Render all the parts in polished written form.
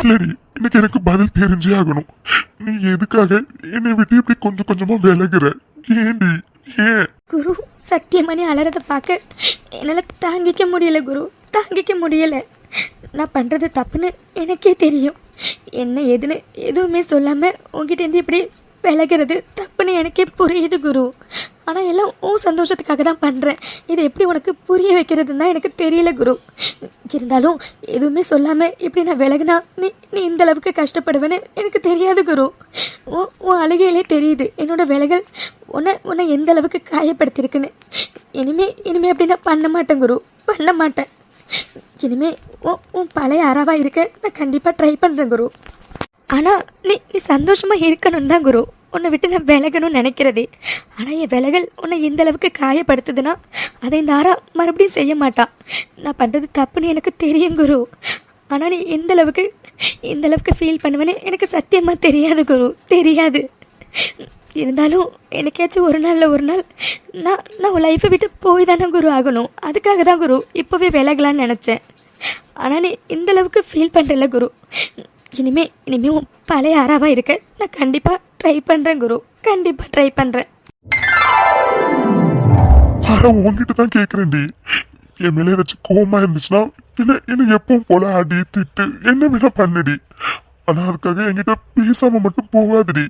இல்லடி, இன்னைக்கு எனக்கு பதில் தெரிஞ்சே ஆகணும். நீ எதுக்காக என்னை விட்டு இப்படி கொஞ்சம் கொஞ்சமா விலகுற? ஏண்டி? ஏன் குரு? சத்தியமணி அலறதை பார்க்க என்னால் தாங்கிக்க முடியல குரு, தாங்கிக்க முடியல. நான் பண்ணுறது தப்புன்னு எனக்கே தெரியும். என்ன எதுன்னு எதுவுமே சொல்லாமல் உங்ககிட்டேருந்து இப்படி விலகிறது தப்புன்னு எனக்கே புரியுது குரு. ஆனால் எல்லாம் உன் சந்தோஷத்துக்காக தான் பண்ணுறேன். இதை எப்படி உனக்கு புரிய வைக்கிறதுன்னு தான் எனக்கு தெரியல குரு. இருந்தாலும் எதுவுமே சொல்லாமல் இப்படி நான் விலகுனா நீ நீ இந்த அளவுக்கு கஷ்டப்படுவேன்னு எனக்கு தெரியாது குரு. உன் அழுகையிலே தெரியுது என்னோட விலகல் உன்னை எந்த அளவுக்கு காயப்படுத்தியிருக்குன்னு. இனிமே அப்படி நான் பண்ண மாட்டேன் குரு, பண்ண மாட்டேன். இனிமே உன் பழைய அறாவா இருக்க நான் கண்டிப்பாக ட்ரை பண்ணுறேன் குரு. ஆனால் நீ சந்தோஷமாக இருக்கணும் தான் குரு உன்னை விட்டு நான் விலகணும்னு நினைக்கிறதே. ஆனால் என் விலகல் உன்னை எந்த அளவுக்கு காயப்படுத்துதுன்னா அதை இந்த ஆறா மறுபடியும் செய்ய மாட்டான். நான் பண்ணுறது தப்புன்னு எனக்கு தெரியும் குரு. ஆனால் நீ எந்த அளவுக்கு ஃபீல் பண்ணுவேன்னு எனக்கு சத்தியமாக தெரியாது குரு, தெரியாது. இருந்தாலும் எனக்காச்சும் ஒரு நாள் நான் உன் லைஃப்பை விட்டு போய் தானே குரு ஆகணும். அதுக்காக தான் குரு இப்போவே விலகலான்னு நினச்சேன். ஆனால் நீ இந்த அளவுக்கு ஃபீல் பண்ணுறல குரு. இனிமே உன் பழைய அறாவாக இருக்க நான் கண்டிப்பாக ட்ரை பண்ணுறேன் குரு, கண்டிப்பாக ட்ரை பண்ணுறேன். உங்ககிட்ட தான் கேட்குறேன்டி. என் மேலே ஏதாச்சும் கோவமா இருந்துச்சுன்னா என்ன எப்பவும் போல அடி திட்டு என்ன வேணா பண்ணுடி. ஆனா அதுக்காக என்கிட்ட பேசாம மட்டும் போகாதடி,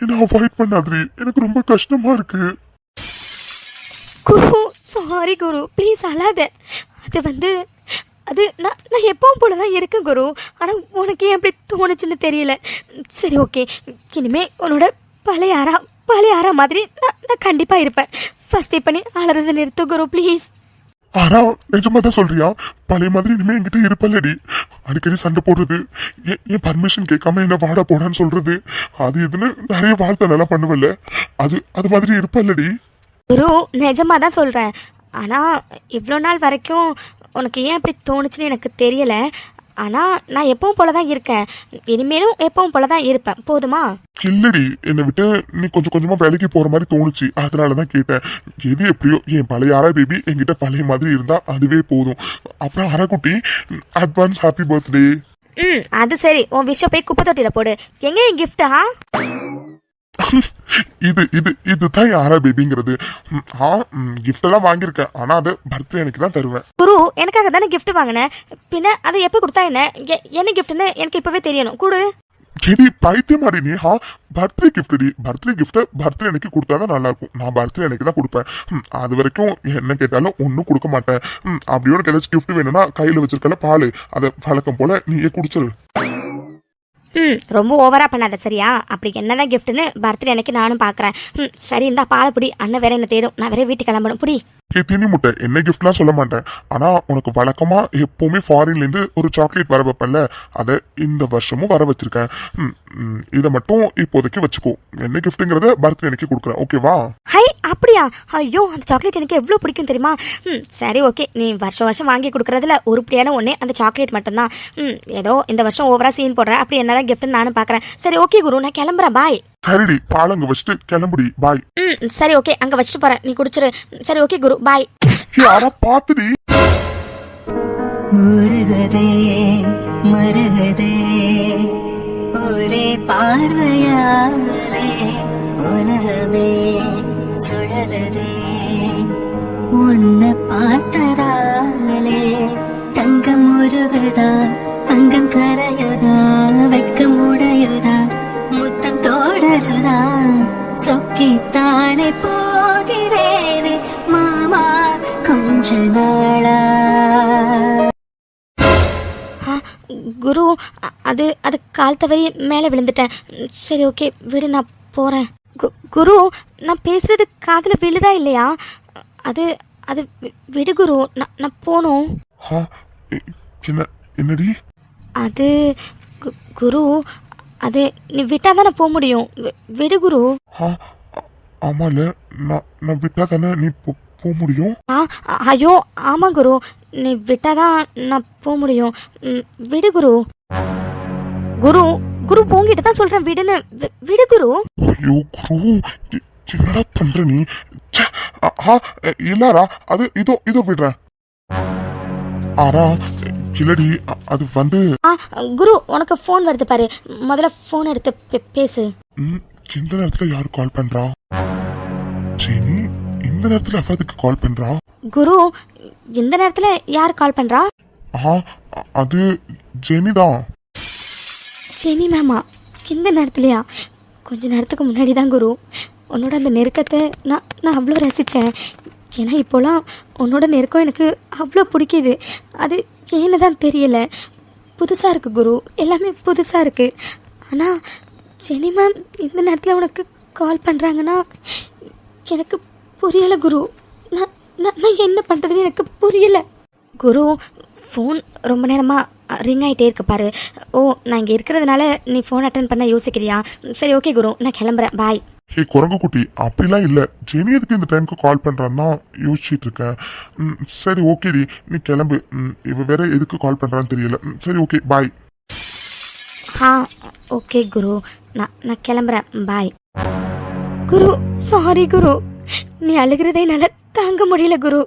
என்ன அவாய்ட் பண்ணாதடி. எனக்கு ரொம்ப கஷ்டமா இருக்கு. குரு சாரி குரு, ப்ளீஸ் அழாத. அது நான் எப்பவும் போல தான் இருக்கேன் குரு. ஆனால் உனக்கு ஏன் அப்படி தோணுச்சுன்னு தெரியல. சரி ஓகே, இனிமே உன்னோட பழைய ஆறா மாதிரி நான் கண்டிப்பாக இருப்பேன். ஃபர்ஸ்ட் பண்ணி அழறதை நிறுத்து குரு ப்ளீஸ். ஆனா நிஜமா தான் சொல்றியா? பழைய மாதிரி இனிமே என்கிட்ட இருப்பல்லடி. அடிக்கடி சண்டை போடுறது, என் பர்மிஷன் கேட்காம என்ன வாடா போடான்னு சொல்றது, அது இதுன்னு நிறைய வாழ்க்கை நல்லா பண்ணுவல்ல, அது மாதிரி இருப்பல்லடி. குரு நிஜமா தான் சொல்கிறேன். ஆனால் இவ்வளோ நாள் வரைக்கும் உனக்கு ஏன் அப்படி தோணுச்சுன்னு எனக்கு தெரியலை. ஆனால் நான் எப்பவும் போல தான் இருக்கேன், இனிமேலும் எப்பவும் போல தான் இருப்பேன். போதுமா? இல்லடி, என்னை விட்டு நீ கொஞ்சம் கொஞ்சமா வேலைக்கு போற மாதிரி தோணுச்சு, அதனாலதான் கேட்டேன். எது எப்படியோ என் பழைய ஆரா பேபி என்கிட்ட பழைய மாதிரி இருந்தா அதுவே போதும். அப்புறம் அரக்குட்டி, அட்வான்ஸ் ஹாப்பி பர்த்டே. அது சரி, உன் விஷயம் போய் குப்பை தொட்டியில போடு. எங்க என் கிஃப்டா? இதுதான் ஆரா பேபிங்கிறது. கிஃப்ட் எல்லாம் வாங்கியிருக்கேன், ஆனா அது பர்த்டே எனக்கு தான் தருவேன். குரு எனக்காக தானே கிஃப்ட் வாங்கினேன், பின்ன அதை எப்ப கொடுத்தா என்ன கிஃப்ட்னு எனக்கு இப்பவே தெரியணும். கொடு. சரி பைத்தியம் மாதிரி நீ பர்த்டே கிஃப்ட் பர்த்டே எனக்கு கொடுத்தாதான் நல்லா இருக்கும். நான் பர்த்டே எனக்கு தான் கொடுப்பேன். அது வரைக்கும் என்ன கேட்டாலும் ஒன்னும் கொடுக்க மாட்டேன். அப்படியோட ஏதாச்சும் கிஃப்ட் வேணும்னா கையில வச்சிருக்கல பால், அதை வழக்கம் போல நீயே குடிச்சிரு. ரொம்ப ஓவரா பண்ணாத சரியா? அப்படி என்னதான் கிஃப்ட்னு பர்த்டே அன்னைக்கு நானும் பாக்குறேன். சரி இந்தா பாலை புடி, அண்ணன் வேற என்ன தேடும், நான் வேற வீட்டுக்கு கிளம்பணும். புடி. தீனி முட்டை என்ன கிஃப்ட்லாம் சொல்ல மாட்டேன். ஆனா உனக்கு வழக்கமா எப்பவுமே ஃபாரின்ல இருந்து ஒரு சாக்லேட் வர வைப்பேன்ல, அதை இந்த வருஷமும் வர வச்சிருக்கேன். இதை மட்டும் இப்போதைக்கு வச்சுக்கோ. என்ன கிஃப்ட்ங்கிறத பர்த்டே அன்னைக்கு கொடுக்குறேன், ஓகேவா? ஹை அப்படியா? ஐயோ அந்த சாக்லேட் எனக்கு எவ்வளவு பிடிக்கும் தெரியுமா? சரி ஓகே, நீ வருஷம் வாங்கி கொடுக்கறதுல உருப்படியான ஒன்னே அந்த சாக்லேட் மட்டும்தான். ஏதோ இந்த வருஷம் ஓவரா சீன் போடுறேன், அப்படி என்னதான் கிஃப்ட்னு நானும் பாக்குறேன். சரி ஓகே குரு, நான் கிளம்புறேன். பாய். சரிடி, பாலங்க வச்சுட்டு கிளம்புடி. பாய். சரி ஓகே, அங்க வச்சுட்டு போறேன், நீ குடிச்சிரு. சரி ஓகே குரு, பாய். யாரா பாத்துடி. உருகுதே மருகுதே ஒரே பார்வையாலே உலகமே சுழலுதே. உன்னை பார்த்ததாலே தங்கம் உருகுதா, அங்கம் கரையுதா, வெட்கம் உடையுதா, முத்தம் தோடருதா, சொக்கித்தானே போகிறேனே மாமா கொஞ்ச நாளா. குரு அது கால் தவறி மேலே விழுந்துட்டேன். சரி ஓகே விடு, நான் போறேன். குரு நான் பேசுறது காதுல விழுதா இல்லையா? அது விடு குரு, நான் போகணும். என்னடி அது குரு, அது நீ விட்டா தானே போக முடியும். விடு குரு. ஆமால, நான் விட்டா தானே நீ போக முடியும். ஐயோ ஆமா குரு, நீ விட்டாதான் நான் போக முடியும். விடு குரு. குரு போங்கிட்ட தான் சொல்றேன் விடுன்னு. விடு குரு. ஐயோ குரு, என்னடா பண்ற நீ? இல்லரா, அது இதோ விடுறேன். ஆரா இல்லடி அது வந்து குரு உனக்கு ஃபோன் வருது பாரு, முதல்ல ஃபோன் எடுத்து பேசு. இந்த நேரத்துல யாரு கால் பண்றா? ஜெனி இந்த நேரத்துல அஃபாதுக்கு கால் பண்றா? குரு இந்த நேரத்துல யார் கால் பண்றா? அது ஜெனி தான். ஜெனி மேமா இந்த நேரத்துலையா? கொஞ்ச நேரத்துக்கு முன்னாடி தான் குரு உன்னோட அந்த நெருக்கத்தை நான் அவ்வளோ ரசித்தேன். ஏன்னா இப்போலாம் உன்னோட நெருக்கம் எனக்கு அவ்வளோ பிடிக்குது. அது ஏன்னு தான் தெரியலை, புதுசாக இருக்குது குரு, எல்லாமே புதுசாக இருக்குது. ஆனால் ஜெனி மேம் இந்த நேரத்தில் உனக்கு கால் பண்ணுறாங்கன்னா எனக்கு புரியலை குரு. நான் என்ன பண்ணுறதுன்னு எனக்கு புரியலை குரு. ஃபோன் ரொம்ப நேரமாக ரிங் ஆகிட்டே இருக்கு பாரு. ஓ, நான் இங்கே இருக்கிறதுனால நீ ஃபோன் அட்டன் பண்ண யோசிக்கிறியா? சரி ஓகே குரு, நான் கிளம்புறேன், பாய். ஹே குரங்கு குட்டி, அப்படிலாம் இல்லை. ஜெனி எதுக்கு இந்த டைமுக்கு கால் பண்ணுறான்னு தான் யோசிச்சுட்டு இருக்கேன். சரி ஓகேடி, நீ கிளம்பு. இவ வேற எதுக்கு கால் பண்ணுறான்னு தெரியல. சரி ஓகே பாய். ஓகே குரு, நான் கிளம்புறேன், பாய். குரு சாரி குரு, நீ அழுகிறதே என்னால் தாங்க முடியல குரு.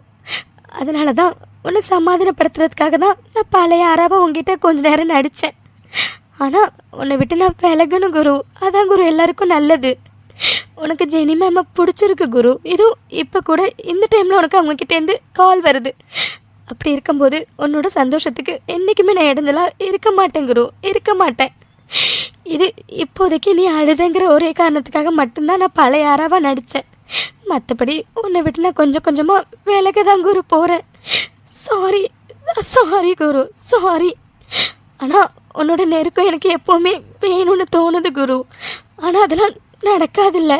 அதனால தான் உன்னை சமாதானப்படுத்துறதுக்காக தான் நான் பழைய ஆறாவா உங்ககிட்ட கொஞ்ச நேரம் நடித்தேன். ஆனால் உன்னை விட்டு நான் விலகணும் குரு, அதான் குரு எல்லாருக்கும் நல்லது. உனக்கு ஜெனி மேம் பிடிச்சிருக்கு குரு. இதுவும் இப்போ கூட இந்த டைமில் உனக்கு அவங்கக்கிட்டேருந்து கால் வருது. அப்படி இருக்கும்போது உன்னோட சந்தோஷத்துக்கு என்றைக்குமே நான் இடைஞ்சலாக இருக்க மாட்டேன் குரு, இருக்க மாட்டேன். இது இப்போதைக்கு நீ அழுதுங்கிற ஒரே காரணத்துக்காக மட்டும்தான் நான் பழைய ஆறாவா நடித்தேன். மற்றபடி உன்னை விட்டு நான் கொஞ்சம் கொஞ்சமாக விலக தான் குரு போகிறேன். சாரி சாரி குரு, சாரி. ஆனால் உன்னோட நெருக்கம் எனக்கு எப்போவுமே வேணும்னு தோணுது குரு. ஆனால் அதெல்லாம் நடக்காதில்ல.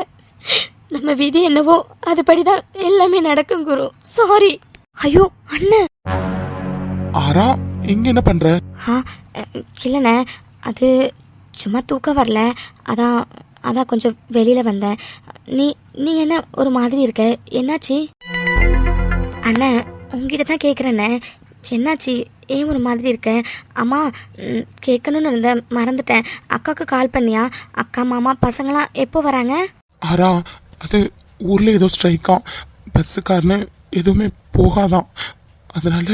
நம்ம விதி என்னவோ அதுபடி தான் எல்லாமே நடக்கும் குரு. சாரி. ஐயோ அண்ணன். ஆரா, இங்க என்ன பண்ற? இல்லைண்ணே, அது சும்மா தூக்கம் வரல, அதான் கொஞ்சம் வெளியில வந்தேன். நீ என்ன ஒரு மாதிரி இருக்க, என்னாச்சு? அண்ணன் உங்ககிட்ட தான் கேட்குறேண்ணே, என்னாச்சு, ஏன் ஒரு மாதிரி இருக்க? அம்மா கேட்கணும்னு இருந்தேன், மறந்துட்டேன். அக்காவுக்கு கால் பண்ணியா? அக்கா மாமா பசங்களாம் எப்போ வராங்க? ஆரா, அது ஊர்ல ஏதோ ஸ்ட்ரைக்கா, பஸ்ஸுக்காரன்னு எதுவுமே போகாதான். அதனால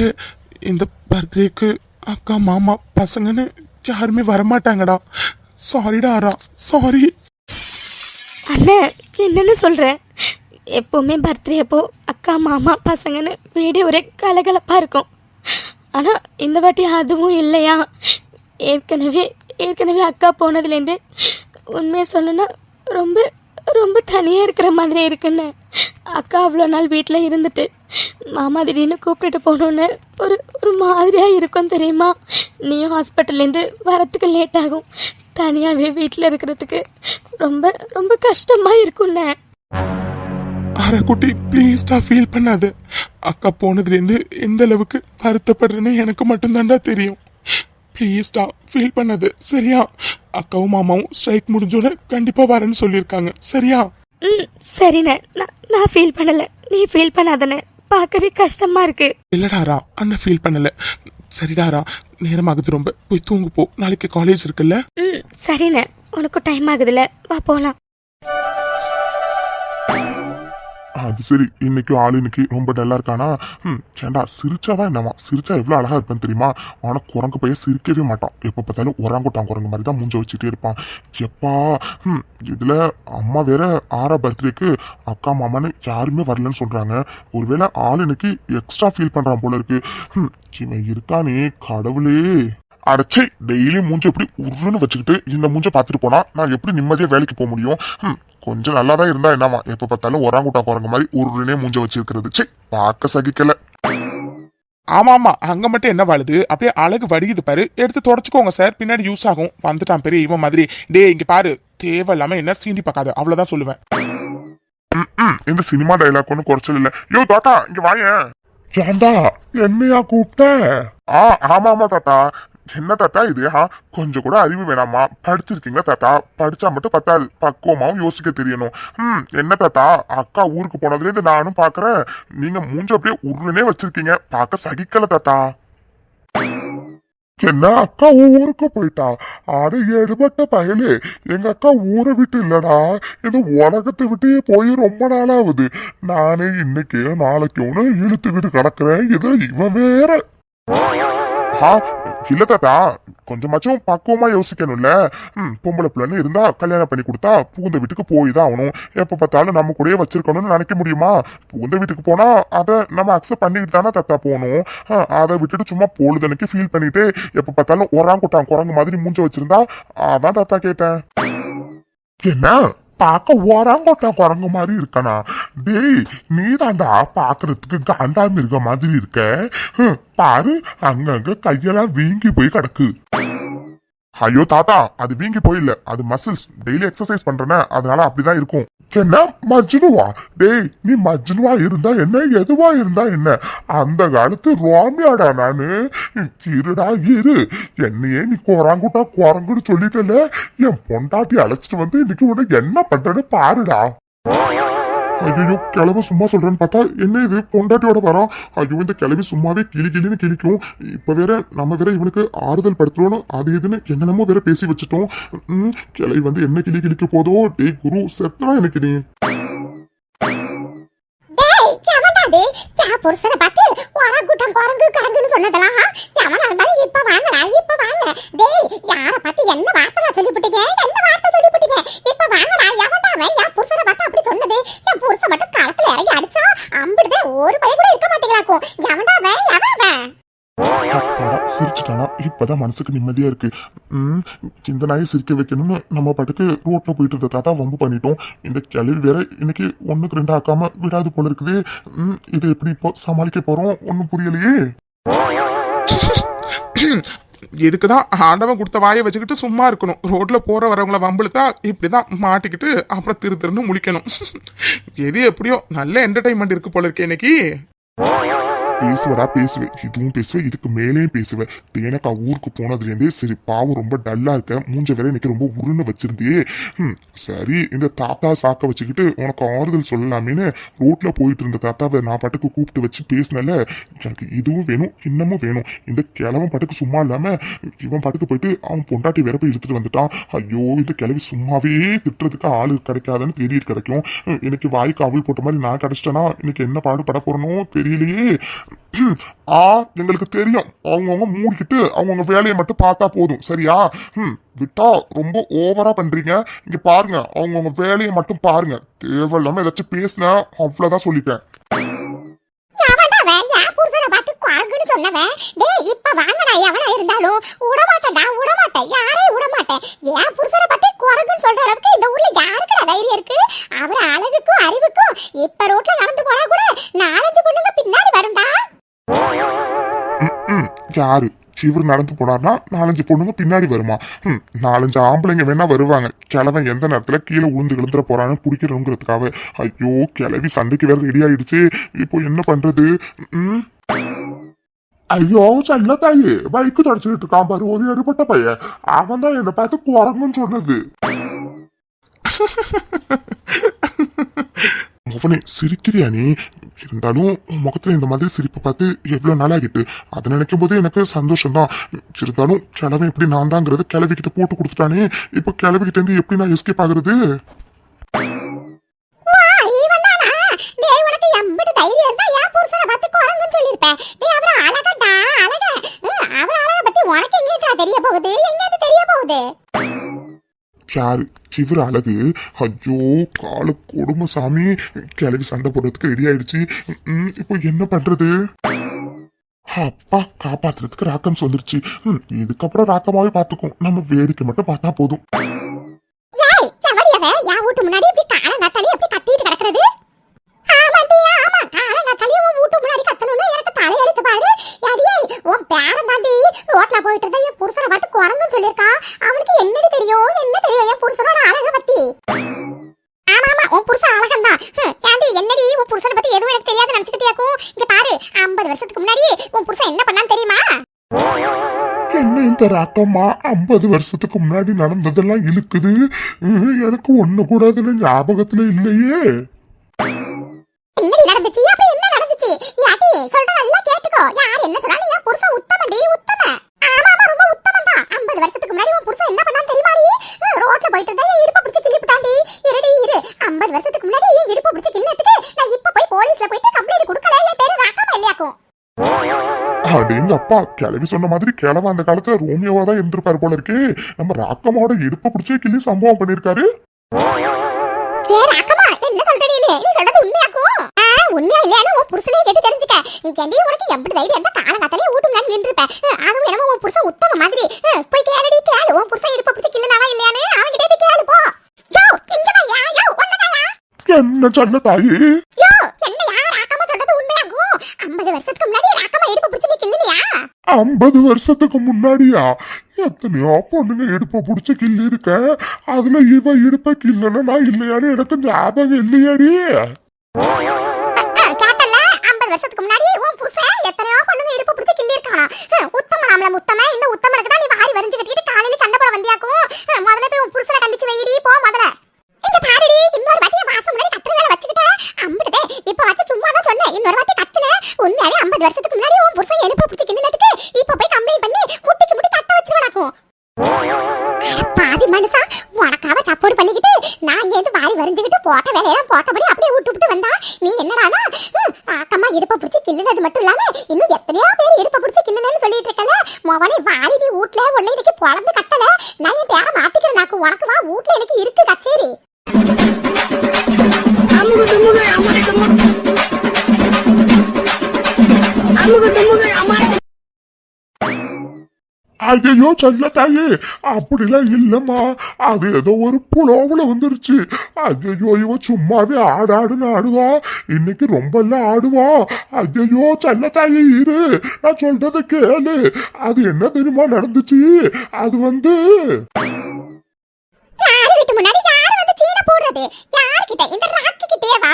இந்த பர்த்டேக்கு அக்கா மாமா பசங்கன்னு யாருமே வரமாட்டாங்கடா. சாரிடா ஆரா, சாரி. அண்ணன் என்னன்னு சொல்ற? எப்போவுமே பர்த்டே அப்போ அக்கா மாமா பசங்கன்னு வீடு ஒரே கலகலப்பாக இருக்கும். ஆனால் இந்த வாட்டி அதுவும் இல்லையா? ஏற்கனவே அக்கா போனதுலேருந்து உண்மையை சொல்லணும்னா ரொம்ப ரொம்ப தனியாக இருக்கிற மாதிரி இருக்குன்னு. அக்கா அவ்வளோ நாள் வீட்டில் இருந்துட்டு மாமா திடீர்னு கூப்பிட்டுட்டு போகணுன்னு ஒரு மாதிரியாக இருக்கும் தெரியுமா? நீயும் ஹாஸ்பிட்டல்லேருந்து வரத்துக்கு லேட் ஆகும். தனியாகவே வீட்டில் இருக்கிறதுக்கு ரொம்ப ரொம்ப கஷ்டமாக இருக்குண்ணே. ஆரா குட்டி, ப்ளீஸ்டா ஃபீல் பண்ணாது. அக்கா போனதுலேருந்து எந்த அளவுக்கு வருத்தப்படுறேன்னு எனக்கு மட்டும்தான்டா தெரியும். ப்ளீஸ்டா ஃபீல் பண்ணாது, சரியா? அக்காவும் மாமாவும் ஸ்ட்ரைக் முடிஞ்சோன்னு கண்டிப்பா வரேன்னு சொல்லியிருக்காங்க, சரியா? சரிண்ணே, நான் ஃபீல் பண்ணல, நீ ஃபீல் பண்ணாதண்ணே. பார்க்கவே கஷ்டமா இருக்கு. இல்லடாரா, அண்ணன் ஃபீல் பண்ணல. சரிடாரா, நேரமாகுது ரொம்ப, போய் தூங்கு போ, நாளைக்கு காலேஜ் இருக்குல்ல. சரிண்ணே, உனக்கு டைம் ஆகுதுல்ல, வா போலாம். அது சரி, இன்னைக்கு ஆள் இன்னைக்கு ரொம்ப டல்லா இருக்கானா? சேண்டா சிரிச்சாதான் என்னவா? சிரிச்சா எவ்வளவு அழகா இருப்பேன்னு தெரியுமா? ஆனா குரங்கு பையன் சிரிக்கவே மாட்டான். எப்ப பார்த்தாலும் ஒராங்குட்டான் குரங்கு மாதிரி தான் மூஞ்ச வச்சுட்டே இருப்பான். எப்பா இதுல அம்மா வேற ஆறா பர்த்டேக்கு அக்கா மாமான்னு யாருமே வரலன்னு சொல்றாங்க. ஒருவேளை ஆள் இன்னைக்கு எக்ஸ்ட்ரா ஃபீல் பண்றான் போல இருக்கு. இவன் இருக்கானே கடவுளே. அடைச்சே, டெய்லி மூஞ்ச எப்படி உருன்னு வச்சுக்கிட்டு இந்த மூஞ்ச பாத்துட்டு போனா நான் எப்படி நிம்மதியா வேலைக்கு போக முடியும்? கொஞ்சம் நல்லா தான் இருந்தா என்னமா, எப்ப பார்த்தாலும் ஒராங்குட்டா குரங்கு மாதிரி உருன்னே மூஞ்ச வச்சிருக்கிறது. சே, பார்க்க சகிக்கல. ஆமா ஆமா, அங்க மட்டும் என்ன வாழுது? அப்படியே அழகு வடிக்குது பாரு, எடுத்து தொடச்சுக்கோங்க சார், பின்னாடி யூஸ் ஆகும். வந்துட்டான் பெரிய இவன் மாதிரி. டே இங்க பாரு, தேவையில்லாம என்ன சீண்டி பார்க்காது, அவ்வளவுதான் சொல்லுவேன். இந்த சினிமா டைலாக் ஒன்னும் குறைச்சல் இல்ல. யோ தாத்தா, இங்க வாயேன். ஏண்டா என்னையா கூப்பிட்ட? ஆமா தாத்தா. என்ன தாத்தா இது? கொஞ்சம் கூட அறிவு வேணாமா? படிச்சிருக்கீங்களா தாத்தா? படிச்சா மட்டும் பத்தாது, பக்குவமாவும் யோசிக்க தெரியணும். என்ன தாத்தா, அக்கா ஊருக்கு போனதுல இருந்து நானும் பாக்குறேன், நீங்க மூஞ்ச அப்படியே உருளனே வச்சிருக்கீங்க. பார்க்க சகிக்கல தாத்தா. என்ன அக்கா ஊருக்கு போயிட்டா? அது எடுபட்ட பயலு. எங்க அக்கா ஊரை விட்டு இல்லடா, இந்த உலகத்தை விட்டு போய் ரொம்ப நாளாகுது. நானே இன்னைக்கு நாளைக்குன்னு இழுத்துக்கிட்டு கிடக்குறேன். இது இவன் வேற. ஆ இல்ல தாத்தா, கொஞ்சமாச்சும் பக்குவமா யோசிக்கணும்ல. பொம்பளை பிள்ளைன்னு இருந்தா கல்யாணம் பண்ணி கொடுத்தா புகுந்த வீட்டுக்கு போய் தான் ஆகணும். எப்ப பார்த்தாலும் நம்ம கூடயே வச்சிருக்கணும்னு நினைக்க முடியுமா? புகுந்த வீட்டுக்கு போனா அதை நம்ம அக்செப்ட் பண்ணிட்டு தானே தாத்தா போகணும். அதை விட்டுட்டு சும்மா பொழுதனைக்கு ஃபீல் பண்ணிட்டு எப்ப பார்த்தாலும் ஒராங்குட்டான் குரங்கு மாதிரி மூஞ்ச வச்சிருந்தா அதான் தாத்தா கேட்டேன். என்ன பாக்க ஓராங்கோட்டா குரங்கு மாதிரி இருக்கனா? டேய், நீ தாண்டா பாக்குறதுக்கு காண்டா மிருக மாதிரி இருக்க. பாரு, அங்கங்க கையெல்லாம் வீங்கி போய் கிடக்கு. ஐயோ தாத்தா, அது வீங்கி போயில்ல, அது மசில்ஸ். டெய்லி எக்ஸசைஸ் பண்றேன்னு, அதனால அப்படிதான் இருக்கும். என்ன மஜ்னுவா? டேய், நீ மஜ்னுவா இருந்தா என்ன, எதுவா இருந்தா என்ன, அந்த காலத்து ரோமியாடா நானு. இருடா இரு, என்னையே நீ குரங்குட்டா குரங்குன்னு சொல்லிட்டல, என் பொண்டாட்டி அழைச்சிட்டு வந்து இன்னைக்கு உனக்கு என்ன பண்றேன்னு பாருடா. ஐயோ, கிளவி சும்மா சொல்றேன்னு பார்த்தா என்ன இது பொண்டாட்டியோட வரோம். ஐயோ, இந்த கிளவி சும்மாவே கிளி கிளின்னு கிளிக்கும். இப்ப வேற நம்ம வேற இவனுக்கு ஆறுதல் படுத்துறோம், அது இதுன்னு என்னென்னமோ வேற பேசி வச்சுட்டோம். கிளவி வந்து என்ன கிளி கிளிக்க போதோ. டேய் குரு, செத்தா எனக்கு நீ. புருஷனை பார்த்து குரங்குட்டம் குரங்கு கரங்குன்னு சொன்னதெல்லாம் எவனா இருந்தாலும் இப்ப வாங்கடா, இப்ப வாங்க. டேய், யார பார்த்து என்ன வார்த்தை சொல்லிவிட்டீங்க, என்ன வார்த்தை சொல்லிவிட்டீங்க? இப்ப வாங்கடா. எவன்டாவன் என் புருஷனை பார்த்து அப்படி சொன்னது? என் புருஷன் மட்டும் களத்துல இறங்கி அடிச்சா அம்பிடுதே ஒரு பைய கூட இருக்க மாட்டேங்களாக்கும். எவன்டாவன் எவன்? சிரிச்சுட்டானா இப்பதான் மனசுக்கு நிம்மதியா இருக்கு. இந்த நாயை சிரிக்க வைக்கணும்னு நம்ம பாட்டுக்கு ரோட்ல போயிட்டு இருந்த தாத்தா வம்பு பண்ணிட்டோம். இந்த கிளவி வேற இன்னைக்கு 1க்கு 2 ஆக்காம விடாது போல இருக்குது. இதை எப்படி இப்போ சமாளிக்க போறோம் ஒன்னும் புரியலையே. இதுக்குதான் ஆண்டவன் கொடுத்த வாயை வச்சுக்கிட்டு சும்மா இருக்கணும். ரோட்ல போற வரவங்கள வம்பிழுத்தா இப்படிதான் மாட்டிக்கிட்டு அப்புறம் திருன்னு முழிக்கணும். எது எப்படியோ நல்ல என்டர்டைன்மெண்ட் இருக்கு போல இருக்கே இன்னைக்கு. பேசுவடா பேசுவேன், இதுவும் பேசுவேன், இதுக்கு மேலேயும் பேசுவேன். தேனக்கா ஊருக்கு போனதுலேருந்தே சரி பாவம் ரொம்ப டல்லா இருக்க, மூஞ்ச வேற எனக்கு ரொம்ப உருன்னு வச்சிருந்தே. சரி, இந்த தாத்தா சாக்க வச்சுக்கிட்டு உனக்கு ஆறுதல் சொல்லலாமேன்னு ரோட்ல போயிட்டு இருந்த தாத்தாவை நான் பாட்டுக்கு கூப்பிட்டு வச்சு பேசினல. எனக்கு இதுவும் வேணும் இன்னமும் வேணும். இந்த கிழவன் பாட்டுக்கு சும்மா இல்லாம இவன் பாட்டுக்கு போயிட்டு அவன் பொண்டாட்டி வேற போய் இழுத்துட்டு வந்துட்டான். ஐயோ, இந்த கிழவி சும்மாவே திட்டுறதுக்கு ஆளு கிடைக்காதுன்னு தேடிட்டு கிடைக்கும். எனக்கு வாய்க்கு அவள் போட்ட மாதிரி நான் கிடைச்சிட்டேன்னா இன்னைக்கு என்ன பாடுபட போறனோ தெரியலையே. எங்களுக்கு தெரியும், அவங்கவுங்க மூடிக்கிட்டு அவங்கவுங்க வேலையை மட்டும் பார்த்தா போதும், சரியா? விட்டா ரொம்ப ஓவரா பண்றீங்க. இங்க பாருங்க, அவங்கவுங்க வேலையை மட்டும் பாருங்க. தேவையில்லாம ஏதாச்சும் பேசினா அவ்வளவுதான் சொல்லிட்டேன். சொன்னவன் டேய் இப்ப வாங்கடா, எவனா இருந்தாலும் விடமாட்டேன்டா, விடமாட்டேன், யாரையும் விடமாட்டேன். என் புருஷனை பத்தி குரங்குன்னு சொல்ற அளவுக்கு இந்த ஊர்ல யாருக்குடா தைரியம் இருக்கு? அவர் அழகுக்கும் அறிவுக்கும் இப்ப ரோட்ல நடந்து போனா கூட 4-5 பொண்ணுங்க பின்னாடி வரும்டா. யாரு இவர் நடந்து போனார்னா 4-5 பொண்ணுங்க பின்னாடி வருமா? 4-5 ஆம்பளைங்க வேணா வருவாங்க. கிழவன் எந்த நேரத்துல கீழே உளுந்து விழுந்துட போறான்னு குடிக்கிறோங்கிறதுக்காக. ஐயோ, கிளவி சண்டைக்கு வேற ரெடி ஆயிடுச்சு. இப்போ என்ன பண்றது? ஐயோ, செல்ல தாயி பைக்கு தொடச்சுக்கிட்டு இருக்கான் பாரு, ஒரு எடுபட்ட பையன். அவன் தான் என்னை பார்த்து குரங்குன்னு சொன்னது. அவனே சிரிக்கிறியா நீ? இருந்தாலும் முகத்துல இந்த மாதிரி சிரிப்பை பார்த்து எவ்வளவு நாள் ஆகிட்டு. அதை நினைக்கும் போது எனக்கு சந்தோஷம்தான். இருந்தாலும் கிழவன் எப்படி நான் தாங்கிறது கிளவிக்கிட்ட போட்டு கொடுத்துட்டானே. இப்ப கிளவிக்கிட்ட இருந்து எப்படி நான் எஸ்கேப் ஆகுறது? தெரிய போகுது, எங்க தெரிய போகுது? யாரு சிவர் அழகு? ஐயோ, கால கொடுமை சாமி. கிளவி சண்டை போடுறதுக்கு ரெடி ஆயிடுச்சு. இப்போ என்ன பண்றது? அப்பா, காப்பாத்துறதுக்கு ராக்கம்ஸ் வந்துருச்சு. இதுக்கப்புறம் ராக்கமாவே பாத்துக்கும், நம்ம வேடிக்கை மட்டும் பார்த்தா போதும். முன்னாடி எப்படி காலங்காத்தாலே எப்படி கத்திட்டு கிடக்குறது? ஆமாண்டி, ஆமா, காலங்காத்தாலே உன் வீட்டு முன்னாடி கத்தணும்னு எனக்கு தலையெழுத்து பாரு. அடியே, உன் பேரன் தாண்டி ரோட்ல போயிட்டு இருந்தா என் புருஷனை பார்த்து குரங்குன்னு சொல்லியிருக்கா. அவனுக்கு என்னடி தெரியும், என்ன தெரியும் என் புருஷனோட அழக பத்தி? ஆமா ஆமா, உன் புருஷன் அழகந்தான். ஏண்டி, என்னடி உன் புருஷனை பத்தி எதுவும் எனக்கு தெரியாது நினைச்சுக்கிட்டியாக்கும்? இங்க பாரு, 50 வருஷத்துக்கு முன்னாடி உன் புருஷன் என்ன பண்ணான்னு தெரியுமா? என்ன இந்த ராக்கம்மா 50 வருஷத்துக்கு முன்னாடி நடந்ததெல்லாம் இழுக்குது. எனக்கு ஒண்ணு கூட அதுல ஞாபகத்துல இல்லையே. என்னடி நடந்துச்சு? அப்படி என்ன நடந்துச்சு? யாட்டி சொல்ற எல்லாம் கேட்டுக்கோ. யார் என்ன சொன்னாலும் என் புருஷன் உத்தமடி, உத்தம. ஆமா ஆமா, ரொம்ப உத்தமம் தான். 50 வருஷத்துக்கு முன்னாடி உன் புருஷன் என்ன பண்ணான்னு தெரியுமாடி? ரோட்ல போயிட்டு இருந்தா என் இடுப்பை பிடிச்சி கிள்ளிவிட்டாண்டி. இருடி இரு, 50 வருஷத்துக்கு முன்னாடி என் இடுப்பை பிடிச்சி கிள்ளினதுக்கு நான் இப்ப போய் போலீஸ்ல போயிட்டு கம்ப்ளைண்ட் கொடுக்கல. என் பேரு ராக்கம்மா இல்லையாக்கும். அடே அடேங்க அப்பா, கிளவி சொன்ன மாதிரி கிளவ அந்த காலத்துல ரோமியோவா தான் இருந்திருப்பாரு போல இருக்கு. நம்ம ராக்கம்மாவோட இடுப்ப பிடிச்சே கிள்ளி சம்பவம் பண்ணிருக்காரு. ஏ ராக்கம்மா, என்ன சொல்ற நீ சொல்றது உண்மையாக்கும்? உண்மையா இல்லையானு உன் புருஷனே கேட்டு தெரிஞ்சுக்க. நீ கேண்டி உனக்கு எப்படி தைரியம் இருந்தா காலங்காத்தாலே ஊட்டும் நான் நின்றுப்ப. அதுவும் என்னமோ உன் புருஷன் உத்தம மாதிரி. போய் கேளடி கேளு, உன் புருஷன் இடுப்ப பிடிச்சி கிள்ளனாவா இல்லையானு அவன்கிட்ட போய் கேளு போ. யோ இங்க வா, யோ ஒண்ணதாயா. என்ன சொல்ல தாயி? யோ என்னையா ராக்கம்மா சொல்றது உண்மையாக்கும்? 50 வருஷத்துக்கு முன்னாடி ராக்கம்மா இடுப்ப பிடிச்சி நீ கிள்ளினியா? 50 வருஷத்துக்கு முன்னாடியா? எத்தனையோ பொண்ணுங்க இடுப்ப புடிச்சு கிள்ளி இருக்க. அதுல இவ இடுப்ப கிள்ளனா நான் இல்லையான்னு எனக்கு ஞாபகம் இல்லையாடி. கேட்டல, 50 வருஷத்துக்கு முன்னாடி உன் புருஷன் எத்தனையோ பொண்ணுங்க இடுப்ப பிடிச்சி கிள்ளி இருக்கானா? உத்தம நாமல முத்தம. இந்த உத்தமனுக்கு தான் நீ வாரி வரிஞ்சு கட்டிட்டு காலையில சண்டை போட வந்தியாக்கும். முதல்ல போய் உன் புருஷனை கண்டிச்சு வைடி போ முதல்ல. இந்த பாருடி, இன்னொரு வாட்டி வாசம் முன்னாடி கத்துற வேலை வச்சுக்கிட்ட அம்பிடுதே. இப்ப வச்சு சும்மா தான் சொன்னேன், இன்னொரு வாட்டி கத்துன. உண்மையாவே 50 வருஷத்துக்கு முன்னாடி உன் புருஷன் இடுப்ப பிடிச்சி கிள்ளினதுக்கு இப்ப போய் கம்ப்ளைண்ட் பண்ணி முட்டிக்கு முட்டி கட்ட வச்சிருவானாக்கும். பாதி மனுஷா உனக்காக சப்போர்ட் பண்ணிக்கிட்டு நான் இங்க வாரி வரிஞ்சுக்கிட்டு போட்ட வேலையெல்லாம் போட்டபடி அப்படியே விட்டு வந்தா நீ என்னடானா ராக்கம்மா இடுப்ப பிடிச்சி கிள்ளினது மட்டும் இல்லாம இன்னும் எத்தனையோ பேர் இடுப்ப பிடிச்சி கிள்ளினு சொல்லிட்டு இருக்கல. மோவனே வாரி நீ வீட்ல உன்னை இன்னைக்கு பொழந்து கட்டல. நான் என் பேரை மாத்திக்கிறேன். நாக்கு உனக்கு வா, வீட்ல எனக்கு இருக்கு கச்சேரி. ஐயோ சொல்ல தாயே, அப்படிலாம் இல்லம்மா. அது ஏதோ ஒரு புலோவுல வந்துருச்சு. ஐயோ இவ சும்மாவே ஆடாடுன்னு ஆடுவா, இன்னைக்கு ரொம்ப எல்லாம் ஆடுவா. ஐயோ சொல்ல தாயே இரு, நான் சொல்றத கேளு. அது என்ன தெரியுமா நடந்துச்சு? அது வந்து யாரு வீட்டு முன்னாடி யாரு வந்து சீன போடுறது? யார்கிட்ட? இந்த ராக்கி கிட்டே வா.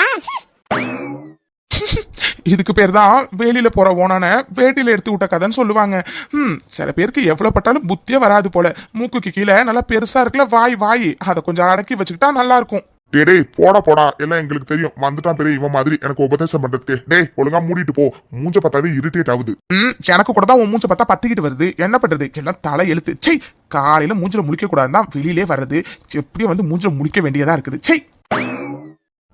இதுக்கு பேர் தான் வேலியில போற ஓனான வேட்டியில எடுத்து விட்ட கதைன்னு சொல்லுவாங்க. சில பேருக்கு எவ்வளவு பட்டாலும் புத்தியே வராது போல. மூக்குக்கு கீழே நல்லா பெருசா இருக்குல்ல வாய், அதை கொஞ்சம் அடக்கி வச்சுக்கிட்டா நல்லா இருக்கும். டேய் போடா எல்லாம் எங்களுக்கு தெரியும். வந்துட்டான் பெரிய இவன் மாதிரி எனக்கு உபதேசம் பண்றதுக்கு. டேய் ஒழுங்கா மூடிட்டு போ. மூஞ்ச பார்த்தாவே இரிட்டேட் ஆகுது. எனக்கு கூட தான் உன் மூஞ்ச பார்த்தா பத்திக்கிட்டு வருது. என்ன பண்றது, எல்லாம் தலை எழுத்து. சை, காலையில மூஞ்சில முழிக்க கூடாதுதான் வெளியிலே வர்றது. எப்படியும் வந்து மூஞ்சில முழிக்க வேண்டியதா இருக்குது. சை,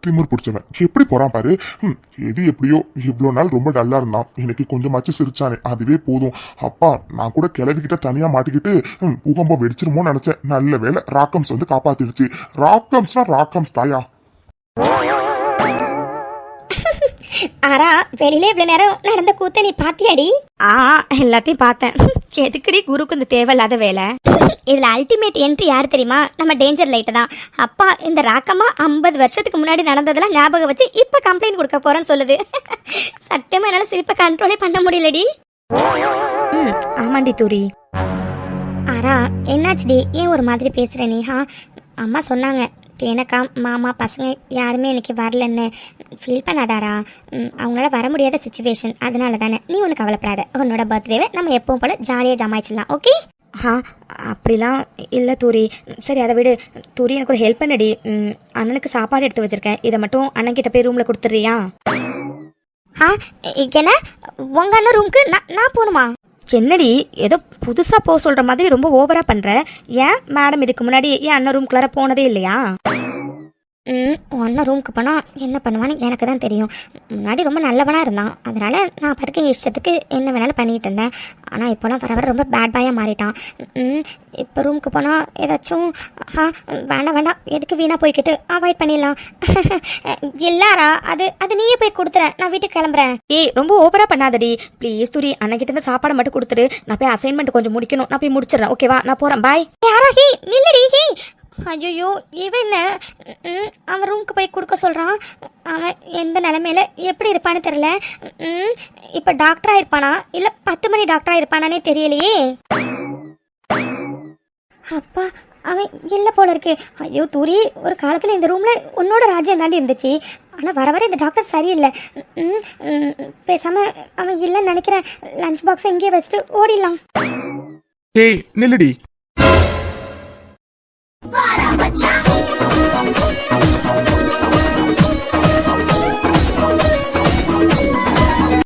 திமிர் பிடிச்சவன் எப்படி போறான் பாரு. எது எப்படியோ இவ்வளவு நாள் ரொம்ப டல்லா இருந்தான். எனக்கு கொஞ்சமாச்சு சிரிச்சானே, அதுவே போதும். அப்பா நான் கூட கிளவிக்கிட்ட தனியா மாட்டிக்கிட்டு பூகம்பம் வெடிச்சிருமோன்னு நினைச்சேன். நல்ல வேலை ராக்கம்ஸ் வந்து காப்பாத்திடுச்சு. ராக்கம்ஸ்னா ராக்கம்ஸ் தாயா. ஆரா, வெளியில இவ்வளவு நேரம் நடந்த கூத்த நீ பாத்தியாடி? எல்லாத்தையும் பார்த்தேன். எதுக்குடி குருக்கு இந்த தேவையில்லாத வேலை? இதுல அல்டிமேட் என்ட்ரி யார் தெரியுமா? நம்ம டேஞ்சர் லைட் தான். அப்பா இந்த ராக்கம்மா 50 வருஷத்துக்கு முன்னாடி நடந்ததெல்லாம் ஞாபகம் வச்சு இப்ப கம்ப்ளைண்ட் கொடுக்க போறேன்னு சொல்லுது. சத்தியமா என்னால சிரிப்பை கண்ட்ரோலே பண்ண முடியலடி. ஆமாண்டி தூரி. ஆரா என்னாச்சுடி, ஏன் ஒரு மாதிரி பேசுற நீ? அம்மா சொன்னாங்க எனக்கா மாமா பசங்க யாருமே இன்னைக்கு வரலன்னு. ஃபீல் பண்ணாதாரா? அவங்களால வர முடியாத சுச்சுவேஷன், அதனால தானே. நீ ஒன்று கவலைப்படாத. உன்னோட பர்த்டேவை நம்ம எப்பவும் போல ஜாலியாக ஜமாயிச்சிடலாம். ஓகே? அப்படிலாம் இல்லை தூரி. சரி அதை விடு. தூரி எனக்கு ஒரு ஹெல்ப் பண்ணடி. அண்ணனுக்கு சாப்பாடு எடுத்து வச்சிருக்கேன், இதை மட்டும் அண்ணன்கிட்ட போய் ரூமில் கொடுத்துட்றியா? என்ன உங்க அண்ணன் ரூமுக்கு நான் போகணுமா? என்னடி ஏதோ புதுசாக போக சொல்கிற மாதிரி ரொம்ப ஓவராக பண்ணுற. ஏன் மேடம் இதுக்கு முன்னாடி என் அண்ணன் ரூம்குள்ளார போனதே இல்லையா? அண்ணன் ரூமுக்கு போனால் என்ன பண்ணுவான்னு எனக்கு தான் தெரியும். முன்னாடி ரொம்ப நல்லவனாக இருந்தான், அதனால் நான் படுக்க இஷ்டத்துக்கு என்ன வேணாலும் பண்ணிகிட்டு இருந்தேன். ஆனால் இப்போலாம் வர வர ரொம்ப பேட் பாயாக மாறிட்டான். இப்போ ரூமுக்கு போனால் ஏதாச்சும் வேண்டாம் எதுக்கு வீணாக போய்கிட்டு அவாய்ட் பண்ணிடலாம். இல்லாரா அது நீயே போய் கொடுத்துறேன், நான் வீட்டுக்கு கிளம்புறேன். ஏய் ரொம்ப ஓவராக பண்ணாதடி ப்ளீஸ் தூரி. அண்ணகிட்ட இருந்து சாப்பாடை மட்டும் கொடுத்துரு. நான் போய் அசைன்மெண்ட் கொஞ்சம் முடிக்கணும், நான் போய் முடிச்சிடறேன். ஓகேவா? நான் போகிறேன். பாய். யாரா ஹே நில்லடி. ஹே ஐயோ இவன் என்ன அவன் ரூமுக்கு போய் கொடுக்க சொல்கிறான். அவன் எந்த நிலைமையில எப்படி இருப்பான்னு தெரியல. இப்போ டாக்டராக இருப்பானா இல்லை 10 மணி டாக்டராக இருப்பானே தெரியலையே. அப்பா அவன் இல்லை போல இருக்கு. ஐயோ தூரி, ஒரு காலத்தில் இந்த ரூமில் உன்னோட ராஜ்யம் தாண்டி இருந்துச்சு. ஆனால் வர வர இந்த டாக்டர் சரியில்லை. பேசாமல் அவன் இல்லைன்னு நினைக்கிறேன். லஞ்ச் பாக்ஸை இங்கேயே வச்சுட்டு ஓடிடலாம். ஏய் நில்லுடி.